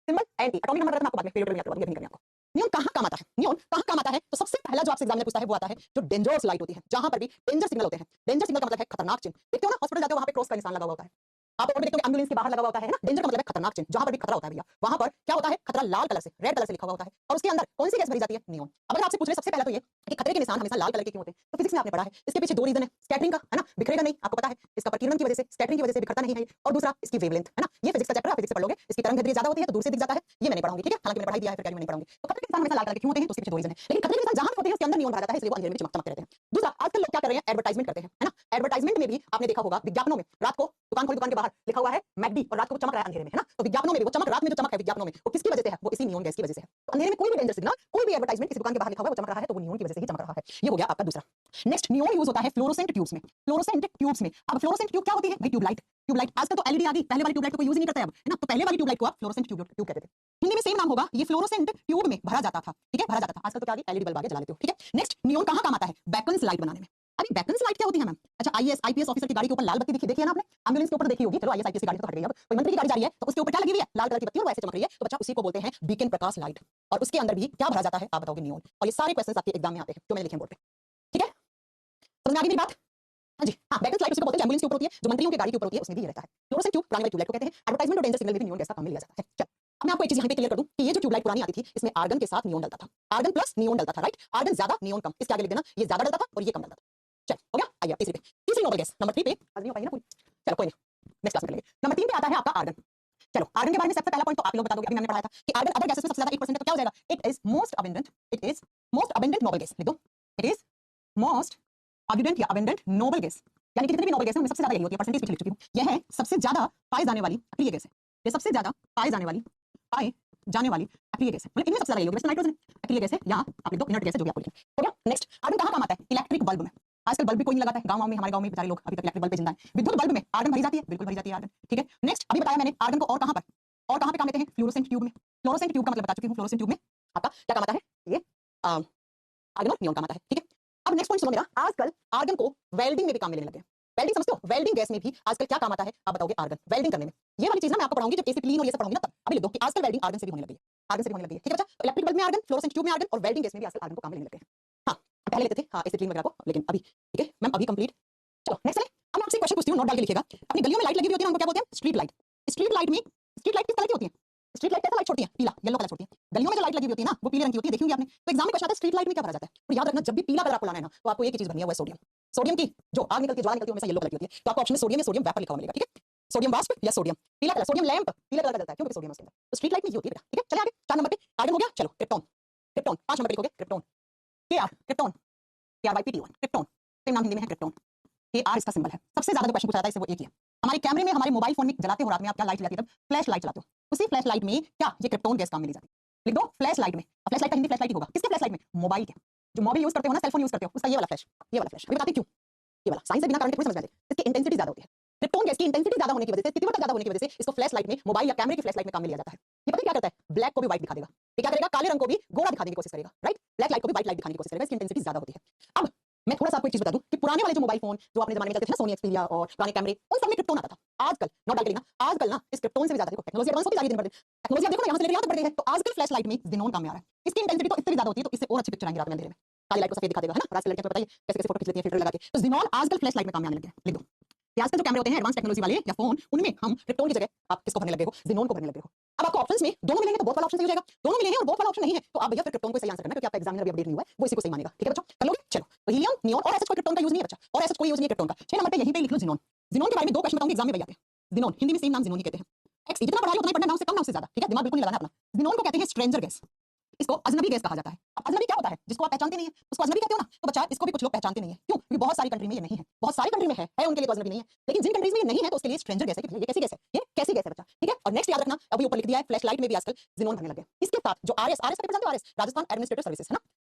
symbol and atomic number, आपको बाद में पीरियड में करवा दूंगा, नहीं करनी आपको। नियोन कहां काम आता है? नियोन कहां काम आता है? तो सबसे पहला जो आपसे एग्जाम में पूछता है वो आता है जो डेंजरस लाइट होती है, जहां पर भी डेंजर सिग्नल होते हैं। डेंजर सिग्नल का मतलब है खतरनाक चिन्ह। देखते हो ना हॉस्पिटल जाते हो, वहां पे क्रॉस का निशान लगा हुआ होता है, आप और देखते हो एम्बुलेंस के बाहर लगा हुआ होता है ना? डेंजर का मतलब है खतरनाक चिन्ह, जहां पर भी खतरा होता है भैया, वहां पर क्या होता है? खतरा लाल कलर से, रेड कलर से लिखा हुआ होता है, और उसके अंदर कौन सी गैस भरी जाती है? नियोन। अब अगर आपसे पूछ ले सबसे पहला तो ये कि खतरे के निशान हमेशा लाल कलर के क्यों होते हैं? तो फिजिक्स में आपने पढ़ा है, इसके पीछे दो रीजन है, स्कैटरिंग का, है ना? बिखरेगा नहीं, आपको पता है, इसका प्रकीर्णन की वजह से, स्कैटरिंग की वजह से बिखरता नहीं है, और दूसरा इसकी वेवलेंथ, है ना? ये फिजिक्स का चैप्टर, आप फिजिक्स से पढ़ लोगे, इसकी तरंगदैर्घ्य ज्यादा होती है तो दूर से दिख जाता है, ये मैंने पढ़ाऊंगी, ठीक है? हालांकि मैंने पढ़ाई दिया है, फिर क्या मैं नहीं पढ़ाऊंगी। तो खतरे के निशान हमेशा लाल कलर के क्यों होते हैं? तो उसके पीछे दो रीजन है, लेकिन खतरे के निशान जहां भी होते हैं उसके अंदर नियोन भरा जाता है, इसलिए वो अंधेरे में चमकते रहते हैं। दूसरा, आजकल लोग क्या कर रहे हैं? एडवर्टाइजमेंट करते हैं, है ना? एडवर्टाइजमेंट में भी आपने देखा होगा, विज्ञापनों में रात को दुकान खोली, दुकान के बाहर लिखा हुआ है मैकडी, और रात को चमक रहा है अंधेरे में, है ना? तो विज्ञापनों में भी वो चमक, रात में जो चमक है विज्ञापनों में, वो किसकी वजह से है? वो इसी नियोन गैस की वजह से है। तो अंधेरे में कोई भी डेंजर सिग्नल, कोई भी एडवर्टाइजमेंट किसी दुकान के बाहर लिखा हुआ है वो चमक रहा है, तो वो नियोन की वजह से ही चमक रहा है। ये हो गया आपका दूसरा। नेक्स्ट, नियोन यूज होता है फ्लोरोसेंट ट्यूब्स में, फ्लोरोसेंट ट्यूब्स में। अब फ्लोरोसेंट ट्यूब क्या होती है भाई? Tube light, tube light. आजकल तो एलईडी आ गई, पहले वाली ट्यूबलाइट को कोई यूज ही नहीं करता है अब, है ना? तो पहले वाली ट्यूबलाइट को आप फ्लोरोसेंट ट्यूब कहते थे, हिंदी में सेम नाम होगा, ये फ्लोरोसेंट ट्यूब में भरा जाता था, ठीक है? भरा जाता था। आजकल तो क्या आ गई? एलईडी बल्ब आ गए, जला लेते हो, ठीक है? नेक्स्ट, नियोन कहां काम आता है? बेकन्स लाइट बनाने में। अभी बेकन्स लाइट क्या होती है मैम? अच्छा, आईएएस आईपीएस ऑफिसर की गाड़ी के ऊपर लाल बत्ती देखी है ना आपने? एम्बुलेंस के ऊपर देखी होगी, चलो आईएएस आईपीएस की गाड़ी तो हट गई, अब कोई मंत्री की गाड़ी जा रही है तो उसके ऊपर क्या लगी हुई है? लाल कलर की बत्ती, और वो ऐसे चमक रही है, तो बच्चा उसी को बोलते हैं बीकन प्रकाश लाइट। और उसके अंदर भी क्या भरा जाता है? आप बताओगे नियोन। और ये सारे क्वेश्चंस आपके एग्जाम में आते हैं जो मैंने लिखे हैं बोर्ड पे, ठीक है? समझ में आ गई मेरी बात? हाँ जी, हाँ, बेकन्स लाइट उसी को बोलते हैं, एम्बुलेंस के ऊपर होती है, जो मंत्रियों की गाड़ी के ऊपर होती है, उसमें भी ये रहता है। फ्लोरोसेंट ट्यूब पुरानी वाली ट्यूबलाइट को कहते हैं। एडवर्टाइजमेंट और डेंजर सिग्नल में भी नियोन गैस का काम में लिया जाता है। चल, अब मैं आपको एक चीज यहाँ पे क्लियर कर दूं कि ये जो ट्यूबलाइट पुरानी आती थी इसमें आर्गन के साथ नियोन डलता था, आर्गन प्लस नियोन डलता था, राइट? आर्गन ज्यादा, नियोन कम। इसके आगे लिख देना, ये ज्यादा डलता था और ये कम डलता था। चल, हो गया? आइए तीसरी पे, तीसरी नोबल गैस नंबर 3 पे आज नहीं हो पाएगी ना पूरी, चलो कोई नहीं, नेक्स्ट क्लास में करेंगे। नंबर 3 पे आता है आपका आर्गन। चलो, आर्गन के बारे में सबसे पहला पॉइंट तो आप लोग बता दोगे, अभी मैंने पढ़ाया था कि आर्गन अदर गैसेस में सबसे ज्यादा 8% तो क्या हो जाएगा? It is most abundant, it is most abundant noble gas, लिख दो, इट इज मोस्ट अबंडेंट या अबंडेंट नोबल गैस। यानी कि जितनी भी नोबल गैस है उनमें सबसे ज्यादा यही होती है, परसेंटेज पीछे लिख चुकी हूं। यह है सबसे ज्यादा पाई जाने वाली अक्रिय गैस है, ये सबसे ज्यादा पाई जाने वाली जाने वाली अक्रिय गैस है, मतलब इनमें सबसे ज्यादा यही होगी, वैसे नाइट्रोजन अक्रिय गैस है, यहाँ आप लिख दो इनर्ट गैस है जो भी आपको लिखना है। हो गया। नेक्स्ट, आर्गन कहाँ काम आता है? इलेक्ट्रिक बल्ब में। आजकल बल्ब भी कोई नहीं लगाता है गाँव में, हमारे गाँव में बेचारे लोग अभी तक इलेक्ट्रिक बल्ब पे जिंदा है। विद्युत बल्ब में आर्गन भरी जाती है, बिल्कुल भरी जाती है आर्गन, ठीक है। नेक्स्ट, अभी बताया मैंने आर्गन को और कहाँ पर काम लेते हैं? फ्लोरोसेंट ट्यूब में। फ्लोरोसेंट ट्यूब का मतलब बता चुकी हूँ, फ्लोरोसेंट ट्यूब में आपका क्या काम आता है? ये आर्गन और नियॉन काम आता है, ठीक है। अब नेक्स्ट पॉइंट सुनो मेरा, आजकल आर्गन को वेल्डिंग में भी काम में लेने लगे हैं। वेल्डिंग समझते हो? वेल्डिंग गैस में भी आजकल क्या काम आता है आप बताओगे? आर्गन वेल्डिंग करने में। ये वाली चीज ना मैं आपको पढ़ाऊंगी जब केसी क्लीन और ये सब पढ़ाऊंगी ना, तब अभी लिख दो कि आजकल वेल्डिंग आर्गन से भी होने लगी है, आर्गन से भी होने लगी है, ठीक है बच्चा। तो इलेक्ट्रिक बल्ब में आर्गन, फ्लोरोसेंट ट्यूब में आर्गन और वेल्डिंग गैस में भी आजकल आर्गन को काम में लेने लगे हैं। हाँ, पहले लेते थे हाँ एसी क्लीन वगैरह को, लेकिन अभी ठीक है मैम, अभी कंप्लीट। चलो नेक्स्ट है, अब मैं आपसे क्वेश्चन पूछती हूँ, नोट डाल के लिखिएगा। अपनी गलियों में लाइट लगी हुई होती है ना, उनको क्या बोलते हैं? Street light. स्ट्रीट लाइट में, स्ट्रीट लाइट किस कलर की होती है? स्ट्रीट लाइट कैसा लाइट छोड़ती है? पीला, येलो कलर छोड़ती है। गलियों में जो लाइट लगी होती है ना, वो पीले रंग की होती है, देखी होंगी आपने। तो एग्जाम में क्वेश्चन आता है स्ट्रीट लाइट में क्या भरा जाता है, और याद रखना जब भी पीला कलर आपको लाना है ना, तो आपको एक ही चीज भरनी है, वो है सोडियम। सोडियम की जो आग निकलती है, ज्वाला निकलती है, हमेशा येलो कलर की होती है, तो आपको ऑप्शन में सोडियम या सोडियम वेपर लिखा हुआ मिलेगा, ठीक है। सोडियम वाष्प या सोडियम पीला कलर, सोडियम लैंप पीला कलर का जलता है क्योंकि सोडियम उसके अंदर। तो स्ट्रीट लाइट में ये होती है बेटा, ठीक है। चलिए आगे, 4 नंबर पे आर्गन हो गया। चलो क्रिप्टॉन, क्रिप्टॉन 5 नंबर पे लिखोगे krypton, Kr krypton, Kr/Pt1 krypton, same नाम हिंदी में है क्रिप्टॉन। Kr इसका सिंबल है। सबसे ज्यादा जो क्वेश्चन पूछा जाता है इससे वो एक ही है। हमारे कैमरे में, हमारे मोबाइल फोन में जलाते हो रात में आप, क्या लाइट जलाती है? तब फ्लैश लाइट चलाते हो। उसी फ्लैश लाइट में क्या ये क्रिप्टॉन गैस काम में ली जाती है? लिख दो फ्लैश लाइट में। अब फ्लैश लाइट का हिंदी फ्लैश लाइट ही होगा। किसके फ्लैश लाइट में? मोबाइल के, जो मोबाइल यूज करते हो ना, सेल फोन यूज करते हो, उसका ये वाला फ्लैश, ये वाला फ्लैश। अभी बताते क्यों ये वाला, साइंस से बिना करंट के समझ में आ जाए। इसकी इंटेंसिटी ज्यादा होती है। क्रिप्टॉन गैस की इंटेंसिटी ज्यादा होने की वजह से, तीव्रता ज्यादा होने की वजह से इसको फ्लैश लाइट में, मोबाइल या कैमरे की फ्लैश लाइट में काम में लिया जाता है। ये पता है क्या करता है? ब्लैक को भी व्हाइट दिखा देगा। ये क्या करेगा? काले रंग को भी गोरा दिखाने की कोशिश करेगा, राइट। ब्लैक लाइट को भी व्हाइट लाइट दिखाने की कोशिश करेगा, इसकी इंटेंसिटी ज्यादा होती है। अब मैं थोड़ा सा आपको एक चीज बता दूं कि पुराने वाले जो मोबाइल फोन जो अपने जमाने में चलते थे ना, सोनी एक्सपीरिया और पुराने कैमरे, उन सब में क्रिप्टॉन आता था। आजकल नोट डाल के लिखना, आजकल ना इस क्रिप्टॉन से भी ज्यादा देखो टेक्नोलॉजी एडवांस होती जा रही है दिन पर दिन। टेक्नोलॉजी आप देखो ना, यहाँ से लेकर यहाँ तक बढ़ गई है। तो आजकल फ्लैश लाइट में ज़ेनॉन काम में आ रहा है। इसकी इंटेंसिटी तो इससे भी ज्यादा होती है, तो इससे और अच्छी पिक्चर आएंगी रात में अंधेरे में। काली लाइट को सफेद दिखा देगा, है ना। आजकल लड़कियां तो बताइए कैसे कैसे फोटो खींच लेती हैं फिल्टर लगा के। तो ज़ेनॉन आजकल फ्लैश लाइट में काम में आने लगे हैं। लिख दो कि आजकल जो कैमरे होते हैं एडवांस टेक्नोलॉजी वाले या फोन, उनमें हम क्रिप्टॉन की जगह आप किसको भरने लगे हो? ज़ेनॉन को भरने लगे हो। अब आपको ऑप्शंस में दोनों मिलेंगे तो बोथ वाला ऑप्शन सही हो जाएगा। दोनों मिले हैं और बोथ वाला ऑप्शन नहीं है, तो आप भैया फिर क्रिप्टॉन को सही आंसर करना, क्योंकि आपका एग्जामिनर अभी अपडेट नहीं हुआ है, वो इसी को सही मानेगा, ठीक है बच्चों। कर लोगे? चलो, तो हीलियम, नियॉन और ऐसा कोई क्रिप्टॉन का यूज नहीं है बच्चा, और ऐसा कोई यूज नहीं है क्रिप्टॉन का। 6 नंबर पे यहीं पे लिख लो ज़ेनॉन। ज़ेनॉन के बारे में 2 क्वेश्चन बताऊंगी एग्जाम में वही आते हैं। ज़ेनॉन हिंदी में सेम नाम ज़ेनॉन ही कहते हैं। एक्स जितना पढ़ा लो उतना ही पढ़ना, नाम से कम नाम से ज्यादा, ठीक है। दिमाग बिल्कुल नहीं लगाना अपना। ज़ेनॉन को कहते हैं स्ट्रेंजर गैस, इसको अजनबी गैस कहा जाता है। अब अजनबी क्या होता है? जिसको आप पहचानते नहीं है उसको अजनबी कहते हो ना। तो बच्चा इसको भी कुछ लोग पहचानते नहीं है, क्यों? क्योंकि बहुत सारी कंट्री में ये नहीं है, बहुत सारी कंट्री में है उनके लिए तो अजनबी नहीं है, लेकिन जिन कंट्रीज में ये नहीं है तो उसके लिए स्ट्रेंजर गैस है कि ये कैसी गैस है, ये कैसी गैस है बच्चा, ठीक है। और नेक्स्ट याद रखना, अभी ऊपर लिख दिया है फ्लैश लाइट में भी आजकल ज़ेनॉन भरने लगे। इसके साथ जो आरएस, आरएस का पेपर जानते हो? आरएस राजस्थान एडमिनिस्ट्रेटिव सर्विसेज, है ना।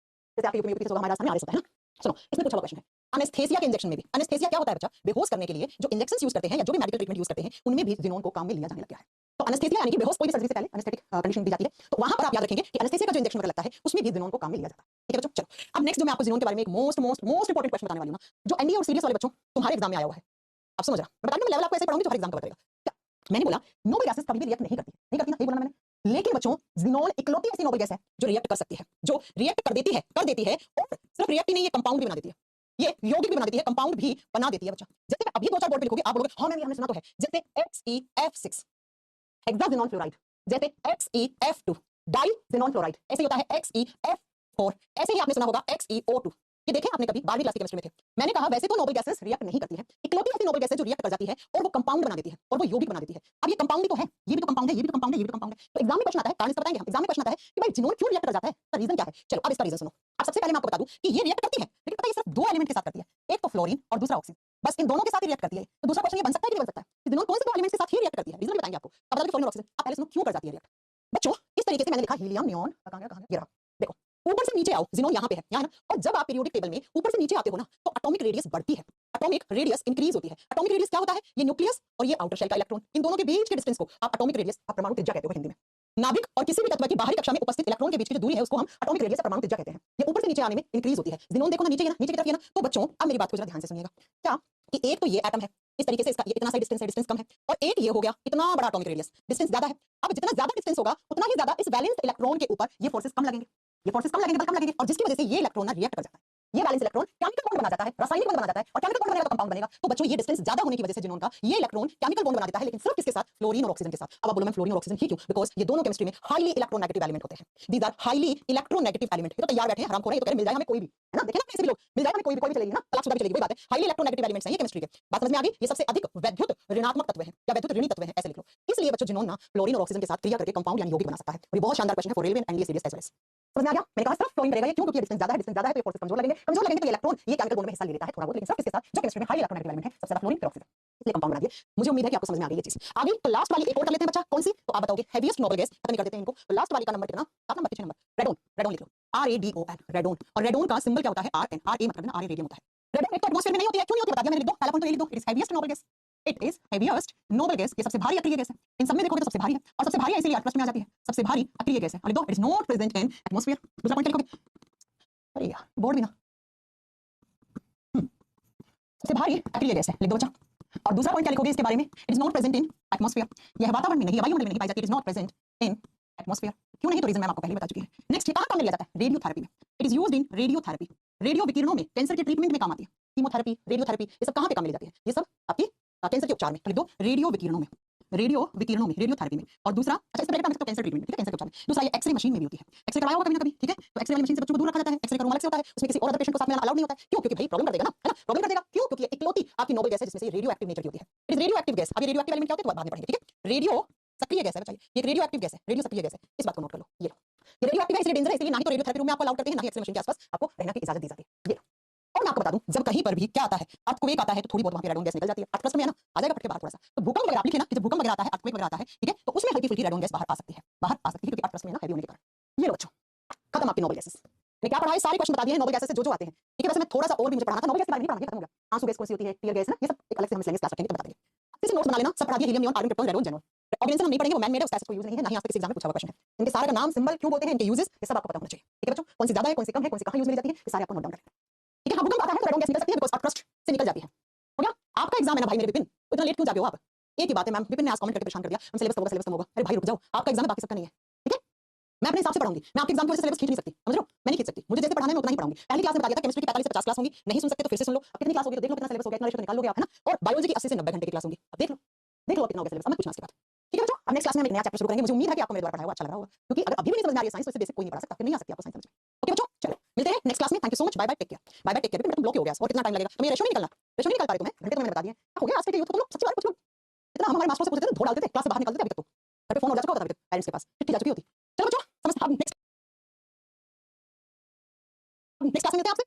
जैसे आपके यूपी में होगा, हमारे राजस्थान में आरएस होता है ना। सुनो, इसमें पूछा हुआ क्वेश्चन है एनेस्थेसिया के इंजेक्शन में भी। एनेस्थेसिया क्या होता है बच्चा? बेहोश करने के लिए जो इंजेक्शंस यूज करते हैं या जो भी मेडिकल ट्रीटमेंट यूज करते हैं, उनमें भी ज़ेनॉन को काम में लिया जाने लगा है। तो एनेस्थेसिया यानी कि बेहोश कोई भी सर्जरी से पहले एनेस्थेटिक कंडीशन दी जाती है, तो वहां पर आप याद रखेंगे कि एनेस्थेसिया का जो इंजेक्शन वगैरह लगता है उसमें भी ज़ेनॉन को काम में लिया जाता है, ठीक है बच्चों। चलो अब नेक्स्ट जो मैं आपको ज़ेनॉन के बारे में एक मोस्ट इंपॉर्टेंट क्वेश्चन बताने वाली हूं ना, जो एनडीए और सीडीएस वाले बच्चों तुम्हारे एग्जाम में आया हुआ है। अब समझ रहा, मैं बता रही हूं, मैं लेवल आपको ऐसे पढ़ाऊंगी जो हर एग्जाम का बताएगा। क्या मैंने बोला? नोबल गैसेस कभी भी रिएक्ट नहीं करती है, नहीं करती ना, यही बोला मैंने। लेकिन बच्चों ज़ेनॉन इकलौती ऐसी नोबल गैस है जो रिएक्ट कर सकती है, जो रिएक्ट कर देती है और सिर्फ रिएक्ट ही नहीं, ये कंपाउंड भी बना देती है, ये यौगिक भी बना देती है, कंपाउंड भी बना देती है बच्चा। जैसे अभी 2-4 बोर्ड पे लिखोगे, आप बोलोगे हां मैम ये हमने सुना तो है, जैसे XeF6 हेक्साज़ेनॉन फ्लोराइड, जैसे XeF2 डाइज़ेनॉन फ्लोराइड, ऐसे ही होता है XeF4, ऐसे ही आपने सुना होगा XeO2। ये देखे आपने कभी 12वीं क्लास की केमिस्ट्री में थे। मैंने कहा वैसे तो नोबल गैसेस रिएक्ट नहीं करती है, इकलौती ऐसी नोबल गैसेस जो रिएक्ट कर जाती है और वो कंपाउंड बना देती है और वो यौगिक बना देती है। अब ये कंपाउंड ही तो है, ये भी तो कंपाउंड है, ये भी तो कंपाउंड है, ये भी तो कंपाउंड है। तो एग्जाम में क्वेश्चन आता है, कारण इसका बताएंगे हम। एग्जाम में क्वेश्चन आता है कि भाई ज़ेनॉन क्यों रिएक्ट कर जाता है, इसका रीजन क्या है? चलो अब इसका रीजन सुनो। अब सबसे पहले मैं आपको बता दूं कि ये रिएक्ट करती है, लेकिन पता है ये सिर्फ 2 एलिमेंट के साथ करती है, एक तो फ्लोरीन और दूसरा ऑक्सीजन, बस इन दोनों के साथ ही रिएक्ट करती है। तो दूसरा क्वेश्चन ये बन सकता है कि नहीं बन सकता है कि ज़ेनॉन कौन से 2 एलिमेंट के साथ ही रिएक्ट करती है? रीजन बताएंगे आपको। अब बता दो फ्लोरीन और ऑक्सीजन। अब पहले सुनो क्यों कर जाती है रिएक्ट। बच्चों इस तरीके से मैंने लिखा हीलियम, नियॉन, कहां गया ये रहा, देखो ऊपर से नीचे आओ, ज़ेनॉन यहाँ पे है, यहाँ ना। और जब आप पीरियोडिक टेबल में ऊपर से नीचे आते हो ना, तो एटॉमिक रेडियस बढ़ती है, एटॉमिक रेडियस इंक्रीज होती है। एटॉमिक रेडियस क्या होता है? ये न्यूक्लियस और ये आउटर शेल का इलेक्ट्रॉन, इन दोनों के बीच के डिस्टेंस को आप एटॉमिक रेडियस, आप परमाणु त्रिज्या कहते हो हिंदी में। नाभिक और किसी भी तत्व की बाहरी कक्षा में उपस्थित इलेक्ट्रॉन के बीच की जो दूरी है उसको हम एटॉमिक रेडियस या परमाणु त्रिज्या कहते हैं। ये ऊपर से नीचे आने में इंक्रीज होती है। ज़ेनॉन देखो ना नीचे है ना, नीचे की तरफ है ना। तो बच्चों अब मेरी बात को जरा ध्यान से सुनिएगा। क्या कि एक तो ये एटम है, इस तरीके से इसका ये इतना सा डिस्टेंस है, डिस्टेंस कम है, और एक ये हो गया इतना बड़ा एटॉमिक रेडियस, डिस्टेंस ज्यादा है। अब जितना ज्यादा डिस्टेंस होगा उतना ही ज्यादा इस वैलेंस इलेक्ट्रॉन के ऊपर ये फोर्सेस कम लगेंगे, ये फोर्सेस कम लगेंगे, बल कम लगेंगे, और जिसकी वजह से ये इलेक्ट्रॉन ना रिएक्ट कर जाता है। ये वैलेंस इलेक्ट्रॉन केमिकल बॉन्ड बना जाता है, रासायनिक बॉन्ड बना जाता है, और केमिकल बॉन्ड बनेगा तो कंपाउंड बनेगा। तो बच्चों ये डिस्टेंस ज्यादा होने की वजह से ज़ेनॉन का ये इलेक्ट्रॉन केमिकल बॉन्ड बना देता है, लेकिन सिर्फ किसके साथ? फ्लोरीन और ऑक्सीजन के साथ। अब आप बोलो मैं फ्लोरीन और ऑक्सीजन ही क्यों? बिकॉज़ ये दोनों केमिस्ट्री में हाईली इलेक्ट्रोनेगेटिव एलिमेंट होते हैं। These are highly electronegative element. ये तो तैयार बैठे हैं हरामखोर हैं, ये तो कह रहे मिल जाए हमें कोई भी, है ना। देखिए ना कैसे भी लोग मिल जाए हमें कोई भी चलेगी ना, तलाकशुदा भी चलेगी, वही बात है। हाईली इलेक्ट्रोनेगेटिव एलिमेंट्स हैं ये केमिस्ट्री के। बात समझ में आ गई? ये सबसे अधिक वैद्युत ऋणात्मक तत्व हैं या वैद्युत ऋणी तत्व हैं, ऐसे लिख लो। इसलिए बच्चों ज़ेनॉन ना फ्लोरीन और ऑक्सीजन के साथ क्रिया करके कंपाउंड यानी यौगिक बना सकता है। और ये बहुत शानदार क्वेश्चन है for railway and NDA CDS as well as. समझ में आ गया? मैंने कहा सिर्फ फ्लोरीन करेगा ये, क्यों? क्योंकि डिस्टेंस ज्यादा है, डिस्टेंस ज्यादा है तो ये फोर्सेस कमजोर लगेंगे तो ये इलेक्ट्रॉन ये केमिकल बॉन्ड में हिस्सा ले लेता है थोड़ा बहुत, लेकिन सिर्फ किसके साथ? जो केमिस्ट्री में हाईली इलेक्ट्रोनेगेटिव एलिमेंट है, सबसे ज्यादा फ्लोरीन फिर ऑक्सीजन। इसलिए कंपाउंड बना दिया। मुझे उम्मीद है कि आपको समझ में आ गई ये चीज। आगे तो लास्ट वाली एक और कर लेते हैं बच्चा, कौन सी? तो आप बताओगे हेवीएस्ट नोबल गैस, खत्म कर देते हैं इनको। तो लास्ट वाली का नंबर कितना? 7 नंबर, 6 नंबर। रेडोन, रेडोन लिख लो, RADON, रेडोन। और रेडोन का सिंबल क्या होता है? RN, RA मत कर देना, RA रेडियम होता है। रेडोन एक तो एटमॉस्फेयर में नहीं होती है, क्यों नहीं होती बता दिया मैंने, लिख दो, पहला पॉइंट तो ये लिख दो, it is heaviest noble gas. It is heaviest noble gas, ये सबसे भारी अक्रिय गैस है। इन सब में देखोगे तो सबसे भारी है, और सबसे भारी है इसलिए आठ में आ जाती है, सबसे भारी अक्रिय गैस है। और लिख दो, it is not present in atmosphere. दूसरा पॉइंट लिखोगे, अरे यार बोर्ड भी ना, सबसे भारी अक्रिय गैस है, लिख दो बच्चा। और दूसरा पॉइंट क्या लिखोगे इसके बारे में? It is not present in atmosphere, यह वातावरण में नहीं, वायुमंडल में नहीं पाई जाती, it is not present in atmosphere. क्यों नहीं? तो रीजन मैंने आपको पहले बता चुकी है। नेक्स्ट, ये कहां काम में लिया जाता है? रेडियोथेरेपी में। It is used in radiotherapy, radio विकिरणों में कैंसर के ट्रीटमेंट में काम आती है। कीमोथेरेपी, रेडियोथेरेपी, ये सब कहां पे काम में ली जाती है? ये सब आपकी कैंसर के उपचार में। तो लिख दो रेडियो विकिरणों में, रेडियो विकिरणों में, रेडियोथेरेपी में। और दूसरा, अच्छा इसमें तो कैंसर ट्रीटमेंट, ठीक है, कैंसर के उपचार में। दूसरा, ये एक्सरे मशीन में भी होती है। एक्सरे करवाया होगा कभी ना कभी, ठीक है? तो एक्सरे वाली मशीन से बच्चों को दूर रखा जाता है, एक्सरे का रूम अलग से होता है, उसमें किसी और अदर पेशेंट को साथ में अलाउड नहीं होता है। क्यों? क्योंकि भाई प्रॉब्लम कर देगा ना, है ना, प्रॉब्लम कर देगा। क्यों? क्योंकि इकलौती आपकी नोबल गैस है जिसमें से रेडियो एक्टिव नेचर की होती है। It is radio active gas. अब ये रेडियो एक्टिव एलिमेंट क्या होते हैं तो बाद में पढ़ेंगे, ठीक है? रेडियो सक्रिय गैस है बच्चा, ये रेडियो एक्टिव गैस है, रेडियो सक्रिय गैस है, इस बात को नोट कर लो। ये लो, ये रेडियो एक्टिव है इसलिए डेंजर है, इसलिए ना ही तो रेडियोथेरेपी रूम में आपको अलाउड करते हैं, ना ही एक्सरे मशीन के आसपास आपको रहने की इजाजत दी जाती है। ये लो, और मैं आपको बता दूं, जब कहीं पर भी क्या आता है, अर्थक्वेक आता है, तो थोड़ी बहुत वहां पे रेडोन गैस निकल जाती है। अर्थक्रस्ट में है ना, आ जाएगा फटके बाहर थोड़ा सा। तो भूकंप वगैरह आप लिखे ना कि जब भूकंप वगैरह आता है, अर्थक्वेक वगैरह आता है, ठीक है, तो उसमें हल्की फुल्की रेडोन गैस बाहर आ सकती है, बाहर आ सकती है, क्योंकि अर्थक्रस्ट में ना हेवी होने के कारण। ये लो बच्चों, खत्म आपकी नोबल गैसेस। मैं क्या पढ़ा है, सारे क्वेश्चन बता दिए हैं नोबल गैसेस से जो जो आते हैं, ठीक है? वैसे मैं थोड़ा सा और भी मुझे पढ़ाना था, नोबल गैस के बारे में नहीं पढ़ाऊंगा, खत्म हो गया। आंसू गैस कौन सी होती है, टीयर गैस ना, ये सब एक अलग से हम लेंगे क्लास रखेंगे तो बता देंगे। किसी नोट्स बना लेना, सब पढ़ा दिया, helium, neon, argon, krypton, radon, xenon. Organism हम नहीं पढ़ेंगे, वो मैन मेड है, उस को यूज नहीं है, ना ही आज तक किसी एग्जाम में पूछा हुआ क्वेश्चन है। इनके सारे का नाम, सिंबल क्यों बोलते हैं, इनके यूजेस, ये सब आपको पता होना चाहिए, ठीक है बच्चों? कौन सी ज्यादा है, कौन सी कम है, कौन सी कहां यूज में जाती है, ये सारे आपको नोट डाउन करना है, ठीक है? हाँ, भूकंप आता है तो रेडोन गैस निकल सकती है, बिकॉज़ अर्थ क्रस्ट से निकल जाती है। हो गया? आपका एग्जाम है ना भाई मेरे विपिन, तो इतना लेट क्यों जाते हो आप? एक ही बात है मैम, विपिन ने आज कमेंट करके परेशान कर दिया, हम सिलेबस कम होगा। अरे भाई रुक जाओ, आपका एग्जाम है, बाकी सबका नहीं है, ठीक है? मैं अपने हिसाब से पढ़ाऊंगी, मैं आपके एग्जाम की वजह से सिलेबस खींच नहीं सकती, समझ रहे हो? मैं नहीं खींच सकती, मुझे जैसे पढ़ाना है मैं उतना ही पढ़ाऊंगी। पहली क्लास में बता दिया था केमिस्ट्री की 45 से 50 क्लास होंगी, नहीं सुन सकते तो फिर से सुन लो। अब कितनी क्लास होगी तो देख लो, कितना सिलेबस हो गया, इतना रेशो तो निकाल लोगे आप, है ना? और बायोलॉजी की 80 से 90 घंटे की क्लास होगी, अब देख लो, देख लो कितना हो गया सिलेबस, अब मत पूछना इसके बाद, ठीक है बच्चों? अब नेक्स्ट क्लास में हम एक नया चैप्टर शुरू करेंगे, मुझे उम्मीद है कि आपको मेरे द्वारा पढ़ाया हुआ अच्छा लग रहा होगा, क्योंकि अगर अभी भी नहीं समझ में आ रही है साइंस, तो इससे बेसिक कोई नहीं पढ़ा सकता, फिर नहीं आ सकती आपको साइंस समझ में। ओके बच्चों, चलो मिलते हैं नेक्स्ट क्लास में। Thank you so much, bye bye, take care, bye bye, take care. तुम ब्लॉक हो गया और कितना टाइम लगेगा, तो मेरा रेशो नहीं निकलना, रेशो नहीं निकल पा रहे तुम्हें, घंटे तो मैंने बता दिए, क्या हो गया आज के यूथ को? तुम लोग सच्ची बात पूछ लो, इतना हम हमारे मास्टर से पूछते थे, धो डालते थे, क्लास से बाहर निकलते थे, अभी तक तो घर पे फोन हो जा चुका होता, अभी तक पेरेंट्स के पास चिट्ठी जा चुकी होती। चलो बच्चों, समझ, नेक्स्ट क्लास में मिलते हैं आपसे।